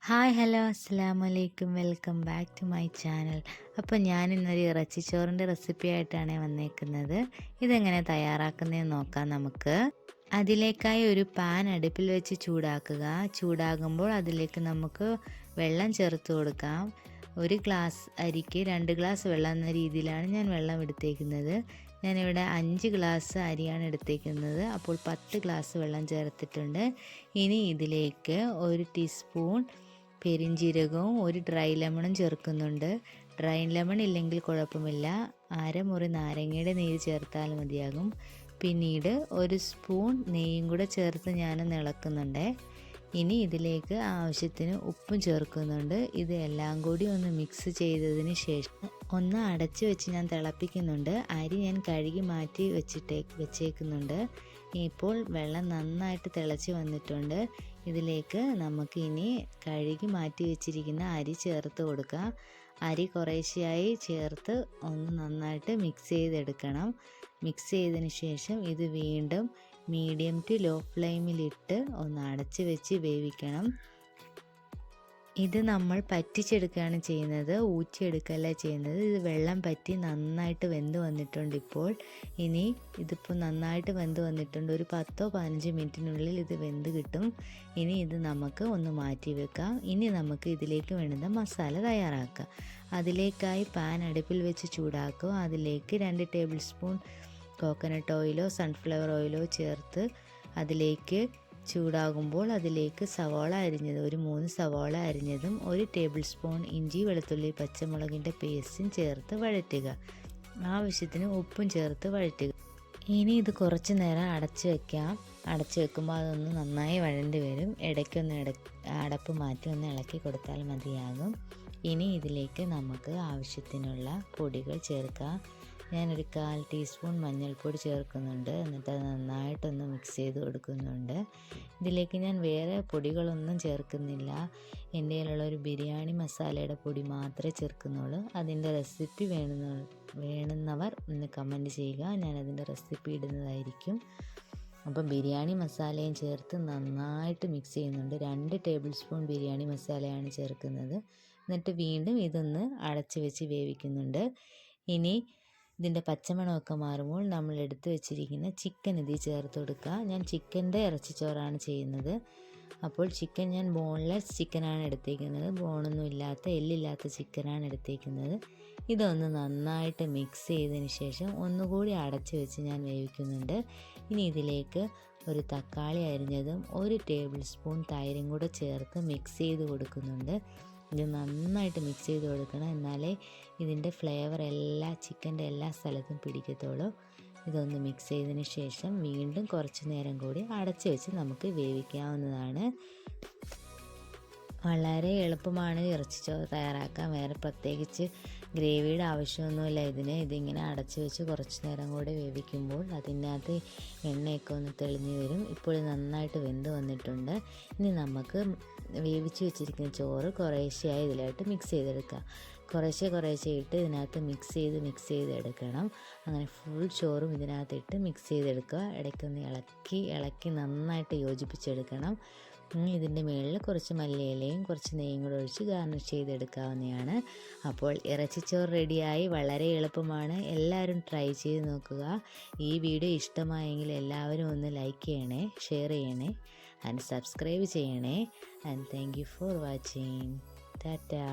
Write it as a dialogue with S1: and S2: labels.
S1: Hi hello അസ്സലാമു അലൈക്കും welcome back to my channel. അപ്പോൾ ഞാൻ ഇന്നൊരു ഇറച്ചിച്ചോറിൻ്റെ റെസിപ്പി ആയിട്ടാണ് വന്നേക്കുന്നത്. ഇതെങ്ങനെ തയ്യാറാക്കുന്നതെന്ന് നോക്കാം നമുക്ക്. അതിലേക്കായി ഒരു പാൻ അടുപ്പിൽ വെച്ച് ചൂടാക്കുക. ചൂടാകുമ്പോൾ അതിലേക്ക് നമുക്ക് വെള്ളം ചേർത്ത് കൊടുക്കാം. ഒരു ഗ്ലാസ് അരിക്ക് 2 ഗ്ലാസ് വെള്ളം എന്ന രീതിയിലാണ് ഞാൻ വെള്ളം എടുത്തേക്കുന്നത്. ഞാനിവിടെ 5 ഗ്ലാസ് അരിയാണ് എടുത്തേക്കുന്നത്. അപ്പോൾ 10 ഗ്ലാസ് വെള്ളം ചേർത്തിട്ടുണ്ട്. ഇനി ഇതിലേക്ക് 1 ടീസ്പൂൺ പെരിഞ്ജീരകവും 1 ഡ്രൈ ലെമണും ചേർക്കുന്നുണ്ട്. ഡ്രൈ ലെമൺ ഇല്ലെങ്കിൽ കുഴപ്പമില്ല, അരമുറി നാരങ്ങയുടെ നീര് ചേർത്താൽ മതിയാകും. പിന്നീട് 1 സ്പൂൺ നെയ്യും കൂടെ ചേർത്ത് ഞാൻ ഇളക്കുന്നുണ്ട്. ഇനി ഇതിലേക്ക് ആവശ്യത്തിന് ഉപ്പും ചേർക്കുന്നുണ്ട്. ഇത് എല്ലാം കൂടി ഒന്ന് മിക്സ് ചെയ്തതിന് ശേഷം ഒന്ന് അടച്ചു വെച്ച് ഞാൻ തിളപ്പിക്കുന്നുണ്ട്. അരി ഞാൻ കഴുകി മാറ്റി വെച്ചേക്കുന്നുണ്ട്. ഇപ്പോൾ വെള്ളം നന്നായിട്ട് തിളച്ച് വന്നിട്ടുണ്ട്. ഇതിലേക്ക് നമുക്ക് ഇനി കഴുകി മാറ്റി വെച്ചിരിക്കുന്ന അരി ചേർത്ത് കൊടുക്കാം. അരി കുറേശ്ശെയായി ചേർത്ത് ഒന്ന് നന്നായിട്ട് മിക്സ് ചെയ്തെടുക്കണം. മിക്സ് ചെയ്തതിന് ശേഷം ഇത് വീണ്ടും മീഡിയം ടു ലോ ഫ്ലെയിമിലിട്ട് ഒന്ന് അടച്ച് വെച്ച് വേവിക്കണം. ഇത് നമ്മൾ പറ്റിച്ചെടുക്കുകയാണ് ചെയ്യുന്നത്, ഊറ്റിയെടുക്കുകയല്ല ചെയ്യുന്നത്. ഇത് വെള്ളം പറ്റി നന്നായിട്ട് വെന്ത് വന്നിട്ടുണ്ട്. ഇനി ഇതിപ്പോൾ നന്നായിട്ട് വെന്ത് വന്നിട്ടുണ്ട്. ഒരു 10-15 മിനിറ്റിനുള്ളിൽ ഇത് വെന്ത് കിട്ടും. ഇനി ഇത് നമുക്ക് ഒന്ന് മാറ്റി വെക്കാം. ഇനി നമുക്ക് ഇതിലേക്ക് വേണ്ടുന്ന മസാല തയ്യാറാക്കാം. അതിലേക്കായി പാൻ അടുപ്പിൽ വെച്ച് ചൂടാക്കുക. അതിലേക്ക് 2 ടേബിൾ സ്പൂൺ കോക്കനട്ട് ഓയിലോ സൺഫ്ലവർ ഓയിലോ ചേർത്ത് അതിലേക്ക് ചൂടാകുമ്പോൾ അതിലേക്ക് സവാള അരിഞ്ഞത്, ഒരു 3 സവാള അരിഞ്ഞതും 1 ടേബിൾ സ്പൂൺ ഇഞ്ചി വെളുത്തുള്ളി പച്ചമുളകിൻ്റെ പേസ്റ്റും ചേർത്ത് വഴറ്റുക. ആവശ്യത്തിന് ഉപ്പും ചേർത്ത് വഴറ്റുക. ഇനി ഇത് കുറച്ച് നേരം അടച്ച് വെക്കാം. അടച്ച് വെക്കുമ്പോൾ അതൊന്ന് നന്നായി വഴണ്ടി വരും. ഇടയ്ക്കൊന്ന് അടപ്പ് മാറ്റി ഒന്ന് ഇളക്കി കൊടുത്താൽ മതിയാകും. ഇനി ഇതിലേക്ക് നമുക്ക് ആവശ്യത്തിനുള്ള പൊടികൾ ചേർക്കാം. ഞാനൊരു 1/4 ടീസ്പൂൺ മഞ്ഞൾപ്പൊടി ചേർക്കുന്നുണ്ട്. എന്നിട്ട് അത് നന്നായിട്ടൊന്ന് മിക്സ് ചെയ്ത് കൊടുക്കുന്നുണ്ട്. ഇതിലേക്ക് ഞാൻ വേറെ പൊടികളൊന്നും ചേർക്കുന്നില്ല. എൻ്റെ കയ്യിലുള്ള ഒരു ബിരിയാണി മസാലയുടെ പൊടി മാത്രമേ ചേർക്കുന്നുള്ളൂ. അതിൻ്റെ റെസിപ്പി വേണമെന്നവർ ഒന്ന് കമൻറ്റ് ചെയ്യുക, ഞാനതിൻ്റെ റെസിപ്പി ഇടുന്നതായിരിക്കും. അപ്പം ബിരിയാണി മസാലയും ചേർത്ത് നന്നായിട്ട് മിക്സ് ചെയ്യുന്നുണ്ട്. 2 ടേബിൾ സ്പൂൺ ബിരിയാണി മസാലയാണ് ചേർക്കുന്നത്. എന്നിട്ട് വീണ്ടും ഇതൊന്ന് അടച്ച് വെച്ച് വേവിക്കുന്നുണ്ട്. ഇനി ഇതിൻ്റെ പച്ചമണമൊക്കെ മാറുമ്പോൾ നമ്മൾ എടുത്ത് വെച്ചിരിക്കുന്ന ചിക്കൻ ഇതിൽ ചേർത്ത് കൊടുക്കുക. ഞാൻ ചിക്കൻ്റെ ഇറച്ചിച്ചോറാണ് ചെയ്യുന്നത്. അപ്പോൾ ചിക്കൻ ഞാൻ ബോൺലെസ് ചിക്കനാണ് എടുത്തേക്കുന്നത്. ബോണൊന്നും ഇല്ലാത്ത എല്ലില്ലാത്ത ചിക്കനാണ് എടുത്തേക്കുന്നത്. ഇതൊന്ന് നന്നായിട്ട് മിക്സ് ചെയ്തതിന് ശേഷം ഒന്നുകൂടി അടച്ച് വെച്ച് ഞാൻ വേവിക്കുന്നുണ്ട്. ഇനി ഇതിലേക്ക് ഒരു തക്കാളി അരിഞ്ഞതും 1 ടേബിൾ സ്പൂൺ തൈരും കൂടെ ചേർത്ത് മിക്സ് ചെയ്ത് കൊടുക്കുന്നുണ്ട്. ഇത് നന്നായിട്ട് മിക്സ് ചെയ്ത് കൊടുക്കണം, എന്നാലേ ഇതിൻ്റെ ഫ്ലേവർ ചിക്കൻ്റെ എല്ലാ സ്ഥലത്തും പിടിക്കത്തുള്ളൂ. ഇതൊന്ന് മിക്സ് ചെയ്തതിന് ശേഷം വീണ്ടും കുറച്ച് നേരം കൂടി അടച്ച് വെച്ച് നമുക്ക് വേവിക്കാവുന്നതാണ്. വളരെ എളുപ്പമാണ് ഇറച്ചിച്ചോറ് തയ്യാറാക്കാൻ. വേറെ പ്രത്യേകിച്ച് ഗ്രേവിയുടെ ആവശ്യമൊന്നുമില്ല ഇതിങ്ങനെ അടച്ച് വെച്ച് കുറച്ച് നേരം കൂടി വേവിക്കുമ്പോൾ അതിനകത്ത് എണ്ണയൊക്കെ ഒന്ന് തെളിഞ്ഞ് വരും. ഇപ്പോൾ നന്നായിട്ട് വെന്ത് വന്നിട്ടുണ്ട്. ഇനി നമുക്ക് വേവിച്ച് വെച്ചിരിക്കുന്ന ചോറ് കുറേശ്ശെയായി ഇതിലായിട്ട് മിക്സ് ചെയ്തെടുക്കുക. കുറേശ്ശെ ഇട്ട് ഇതിനകത്ത് മിക്സ് ചെയ്ത് എടുക്കണം. അങ്ങനെ ഫുൾ ചോറും ഇതിനകത്തിട്ട് മിക്സ് ചെയ്തെടുക്കുക. ഇടയ്ക്കൊന്ന് ഇളക്കി നന്നായിട്ട് യോജിപ്പിച്ചെടുക്കണം. ഇതിൻ്റെ മുകളിൽ കുറച്ച് മല്ലിയിലയും കുറച്ച് നെയ്യും കൂടെ ഒഴിച്ച് ഗാർണിഷ് ചെയ്തെടുക്കാവുന്നതാണ്. അപ്പോൾ ഇറച്ചിച്ചോറ് റെഡിയായി. വളരെ എളുപ്പമാണ്, എല്ലാവരും ട്രൈ ചെയ്ത് നോക്കുക. ഈ വീഡിയോ ഇഷ്ടമായെങ്കിൽ എല്ലാവരും ഒന്ന് ലൈക്ക് ചെയ്യണേ, ഷെയർ ചെയ്യണേ ആൻഡ് സബ്സ്ക്രൈബ് ചെയ്യണേ. And thank you for watching. Tata.